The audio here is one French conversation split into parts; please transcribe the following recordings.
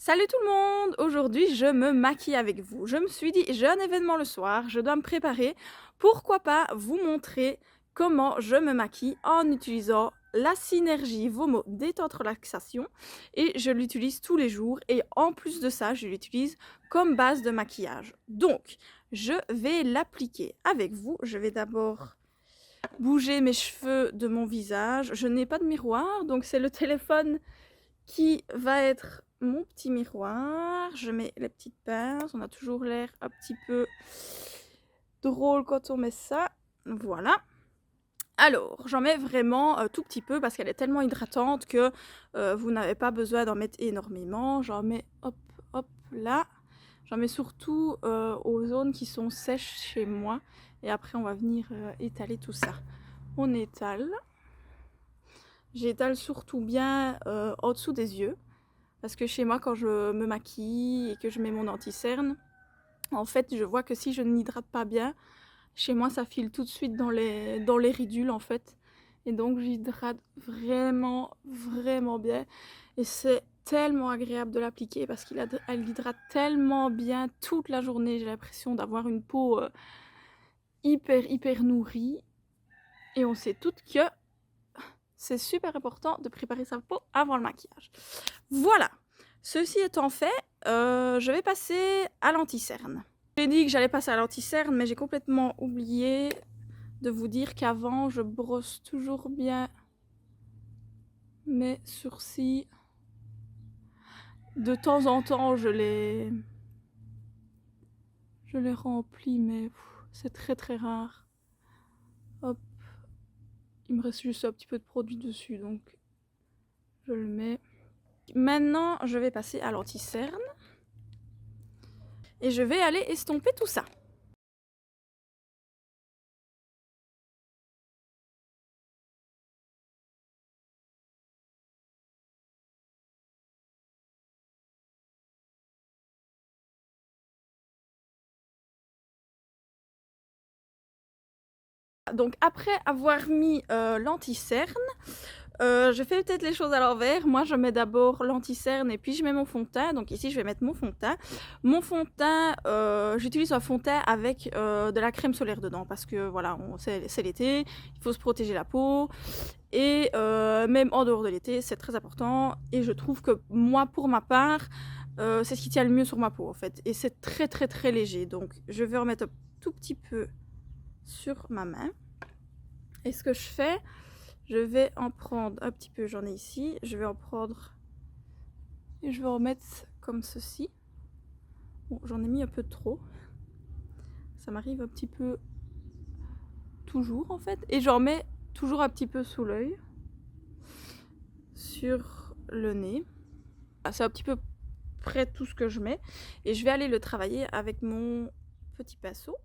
Salut tout le monde! Aujourd'hui, je me maquille avec vous. Je me suis dit, j'ai un événement le soir, je dois me préparer. Pourquoi pas vous montrer comment je me maquille en utilisant la synergie Vomo détente relaxation et je l'utilise tous les jours et en plus de ça, je l'utilise comme base de maquillage. Donc, je vais l'appliquer avec vous. Je vais d'abord bouger mes cheveux de mon visage. Je n'ai pas de miroir, donc c'est le téléphone qui va être mon petit miroir. Je mets les petites pinces. On a toujours l'air un petit peu drôle quand on met ça. Voilà. Alors, j'en mets vraiment un tout petit peu parce qu'elle est tellement hydratante que vous n'avez pas besoin d'en mettre énormément. J'en mets hop, hop, là. J'en mets surtout aux zones qui sont sèches chez moi. Et après, on va venir étaler tout ça. On étale. J'étale surtout bien en dessous des yeux. Parce que chez moi, quand je me maquille et que je mets mon anti-cerne, en fait, je vois que si je n'hydrate pas bien, chez moi, ça file tout de suite dans les ridules, en fait. Et donc, j'hydrate vraiment, vraiment bien. Et c'est tellement agréable de l'appliquer parce qu'elle hydrate tellement bien toute la journée. J'ai l'impression d'avoir une peau hyper, hyper nourrie. Et on sait toutes que c'est super important de préparer sa peau avant le maquillage. Voilà. Ceci étant fait, je vais passer à l'anti-cerne. J'ai dit que j'allais passer à l'anti-cerne, mais j'ai complètement oublié de vous dire qu'avant, je brosse toujours bien mes sourcils. De temps en temps, je les remplis, mais c'est très très rare. Hop, il me reste juste un petit peu de produit dessus, donc je le mets. Maintenant, je vais passer à l'anti-cerne. Et je vais aller estomper tout ça. Donc après avoir mis l'anti-cerne, je fais peut-être les choses à l'envers. Moi, je mets d'abord l'anti-cerne et puis je mets mon fond de teint. Donc ici, je vais mettre mon fond de teint. Mon fond de teint, j'utilise un fond de teint avec de la crème solaire dedans parce que voilà, c'est l'été, il faut se protéger la peau. Et même en dehors de l'été, c'est très important. Et je trouve que moi, pour ma part, c'est ce qui tient le mieux sur ma peau en fait. Et c'est très très très léger. Donc je vais remettre un tout petit peu sur ma main. Et ce que je fais, je vais en prendre un petit peu, j'en ai ici, je vais en prendre et je vais en mettre comme ceci. Bon, j'en ai mis un peu trop. Ça m'arrive un petit peu toujours en fait. Et j'en mets toujours un petit peu sous l'œil, sur le nez. C'est un petit peu près tout ce que je mets. Et je vais aller le travailler avec mon petit pinceau.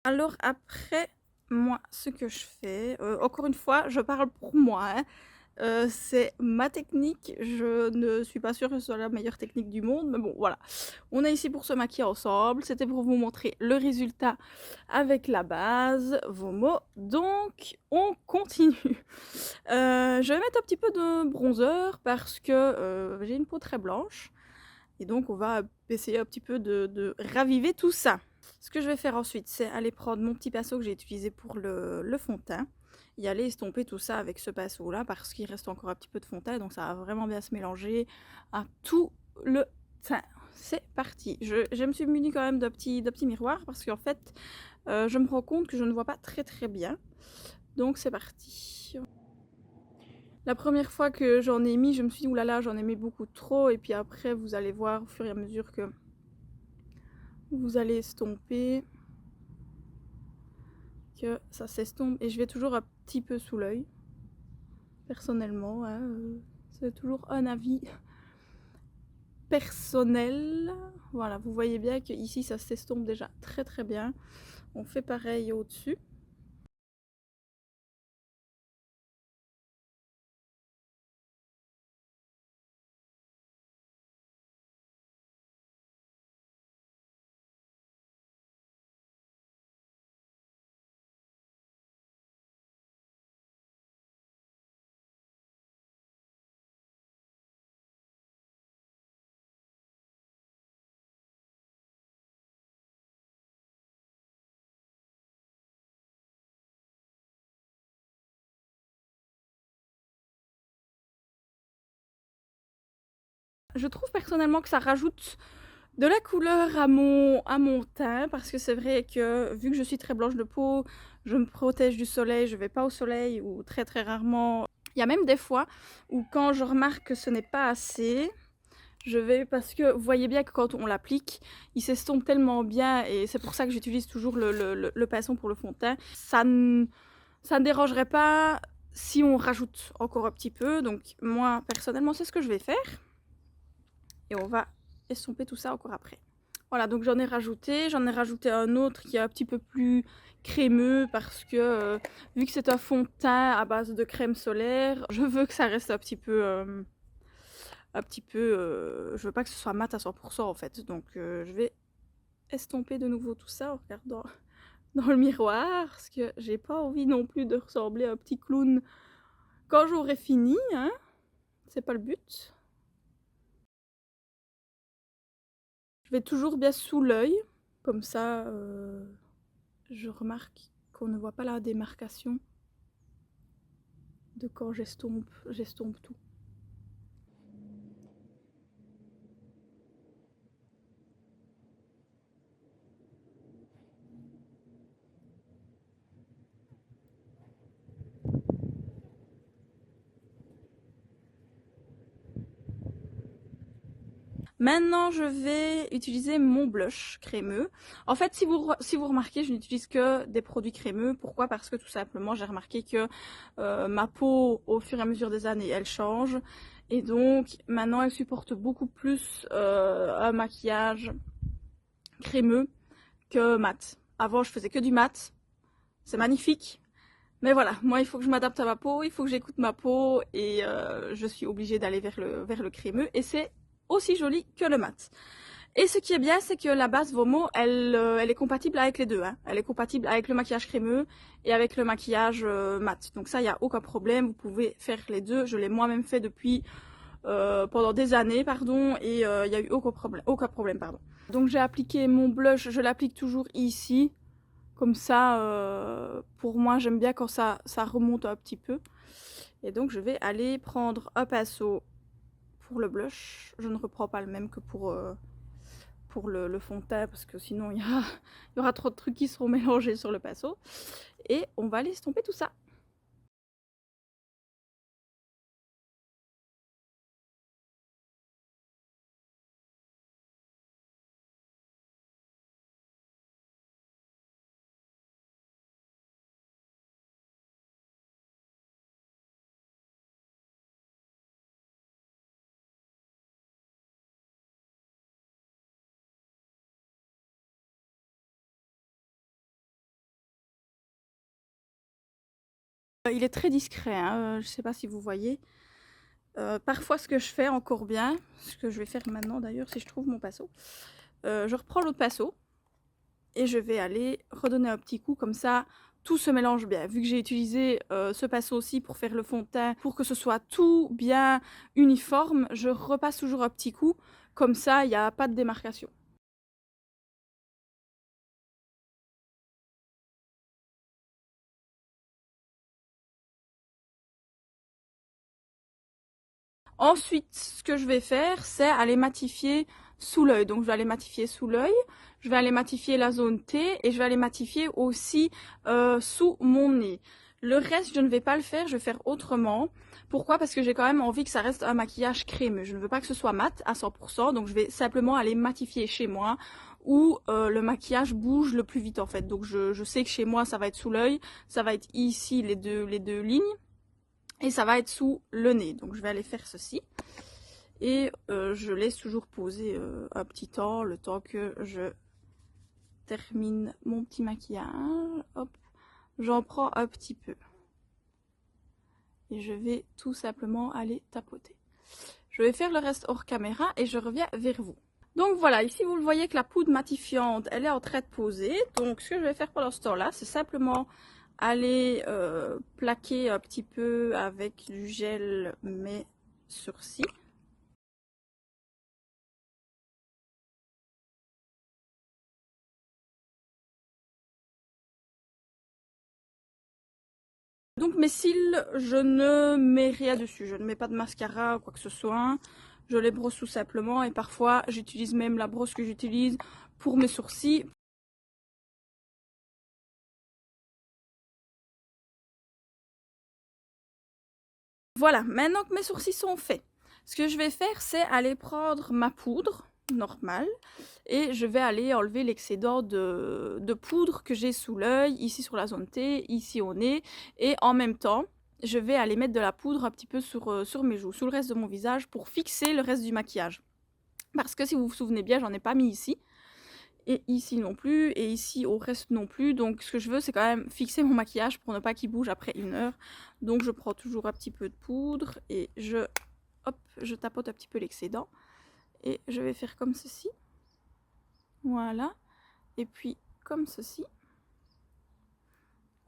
Alors après, moi, ce que je fais, encore une fois, je parle pour moi, hein. C'est ma technique, je ne suis pas sûre que ce soit la meilleure technique du monde, mais bon, voilà. On est ici pour se maquiller ensemble, c'était pour vous montrer le résultat avec la base, vos mots. Donc, on continue. Je vais mettre un petit peu de bronzer parce que j'ai une peau très blanche. Et donc, on va essayer un petit peu de raviver tout ça. Ce que je vais faire ensuite, c'est aller prendre mon petit pinceau que j'ai utilisé pour le fond de teint et aller estomper tout ça avec ce pinceau là parce qu'il reste encore un petit peu de fond de teint, donc ça va vraiment bien se mélanger à tout le teint. C'est parti. Je me suis munie quand même d'un petit miroir parce qu'en fait je me rends compte que je ne vois pas très très bien, donc c'est parti. La première fois que j'en ai mis, je me suis dit oulala, j'en ai mis beaucoup trop, et puis après vous allez voir au fur et à mesure que vous allez estomper que ça s'estompe, et je vais toujours un petit peu sous l'œil personnellement, hein, c'est toujours un avis personnel. Voilà, vous voyez bien que ici ça s'estompe déjà très très bien. On fait pareil au-dessus. Je trouve personnellement que ça rajoute de la couleur à mon teint, parce que c'est vrai que vu que je suis très blanche de peau, je me protège du soleil, je vais pas au soleil ou très très rarement. Il y a même des fois où quand je remarque que ce n'est pas assez, je vais, parce que vous voyez bien que quand on l'applique, il s'estompe tellement bien, et c'est pour ça que j'utilise toujours le pinceau pour le fond de teint. Ça ne dérangerait pas si on rajoute encore un petit peu, donc moi personnellement c'est ce que je vais faire. Et on va estomper tout ça encore après. Voilà, donc j'en ai rajouté un autre qui est un petit peu plus crémeux, parce que vu que c'est un fond de teint à base de crème solaire, je veux que ça reste un petit peu, je veux pas que ce soit mat à 100% en fait. Donc je vais estomper de nouveau tout ça en regardant dans le miroir, parce que j'ai pas envie non plus de ressembler à un petit clown quand j'aurai fini, hein. C'est pas le but. Je vais toujours bien sous l'œil, comme ça je remarque qu'on ne voit pas la démarcation de quand j'estompe tout. Maintenant, je vais utiliser mon blush crémeux. En fait, si vous remarquez, je n'utilise que des produits crémeux. Pourquoi? Parce que tout simplement, j'ai remarqué que ma peau, au fur et à mesure des années, elle change. Et donc, maintenant, elle supporte beaucoup plus un maquillage crémeux que mat. Avant, je faisais que du mat. C'est magnifique. Mais voilà, moi, il faut que je m'adapte à ma peau, il faut que j'écoute ma peau, et je suis obligée d'aller vers le crémeux. Et c'est aussi joli que le mat. Et ce qui est bien, c'est que la base Vomo, elle est compatible avec les deux, hein. Elle est compatible avec le maquillage crémeux et avec le maquillage mat. Donc ça, il n'y a aucun problème, vous pouvez faire les deux. Je l'ai moi-même fait depuis pendant des années, pardon, et il n'y a eu aucun problème, pardon. Donc j'ai appliqué mon blush, je l'applique toujours ici. Comme ça, pour moi, j'aime bien quand ça remonte un petit peu. Et donc je vais aller prendre un pinceau pour le blush. Je ne reprends pas le même que pour le fond de teint, parce que sinon il y aura trop de trucs qui seront mélangés sur le pinceau. Et on va aller estomper tout ça. Il est très discret, hein, je ne sais pas si vous voyez. Parfois, ce que je fais encore bien, ce que je vais faire maintenant d'ailleurs, si je trouve mon pinceau, je reprends l'autre pinceau et je vais aller redonner un petit coup, comme ça tout se mélange bien. Vu que j'ai utilisé ce pinceau aussi pour faire le fond de teint, pour que ce soit tout bien uniforme, je repasse toujours un petit coup, comme ça il n'y a pas de démarcation. Ensuite, ce que je vais faire, c'est aller matifier sous l'œil. Donc je vais aller matifier sous l'œil, je vais aller matifier la zone T, et je vais aller matifier aussi sous mon nez. Le reste, je ne vais pas le faire, je vais faire autrement. Pourquoi? Parce que j'ai quand même envie que ça reste un maquillage crémeux. Je ne veux pas que ce soit mat à 100%, donc je vais simplement aller matifier chez moi où le maquillage bouge le plus vite en fait. Donc je sais que chez moi, ça va être sous l'œil, ça va être ici les deux lignes et ça va être sous le nez. Donc je vais aller faire ceci. Et je laisse toujours poser un petit temps, le temps que je termine mon petit maquillage. Hop, j'en prends un petit peu. Et je vais tout simplement aller tapoter. Je vais faire le reste hors caméra et je reviens vers vous. Donc voilà, ici vous le voyez que la poudre matifiante, elle est en train de poser. Donc ce que je vais faire pendant ce temps-là, c'est simplement aller plaquer un petit peu avec du gel mes sourcils. Donc mes cils, je ne mets rien dessus, je ne mets pas de mascara ou quoi que ce soit. Je les brosse tout simplement et parfois j'utilise même la brosse que j'utilise pour mes sourcils. Voilà, maintenant que mes sourcils sont faits, ce que je vais faire, c'est aller prendre ma poudre normale et je vais aller enlever l'excédent de poudre que j'ai sous l'œil, ici sur la zone T, ici au nez, et en même temps, je vais aller mettre de la poudre un petit peu sur mes joues, sur le reste de mon visage pour fixer le reste du maquillage. Parce que si vous vous souvenez bien, j'en ai pas mis ici. Et ici non plus, et ici au reste non plus. Donc ce que je veux, c'est quand même fixer mon maquillage pour ne pas qu'il bouge après 1 heure. Donc je prends toujours un petit peu de poudre et je tapote un petit peu l'excédent. Et je vais faire comme ceci. Voilà. Et puis comme ceci.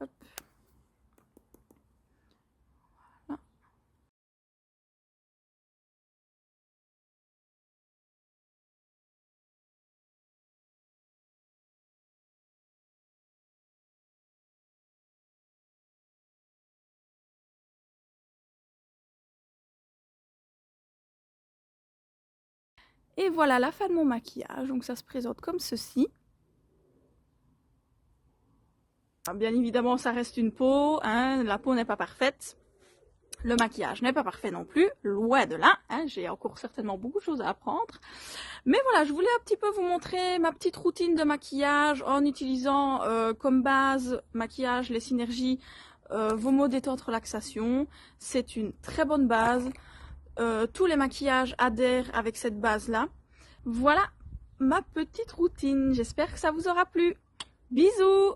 Hop. Voilà. Et voilà la fin de mon maquillage. Donc ça se présente comme ceci. Bien évidemment, ça reste une peau, hein, la peau n'est pas parfaite. Le maquillage n'est pas parfait non plus, loin de là, hein, j'ai encore certainement beaucoup de choses à apprendre. Mais voilà, je voulais un petit peu vous montrer ma petite routine de maquillage en utilisant comme base maquillage les synergies Vomo détente relaxation. C'est une très bonne base. Tous les maquillages adhèrent avec cette base-là. Voilà ma petite routine. J'espère que ça vous aura plu. Bisous!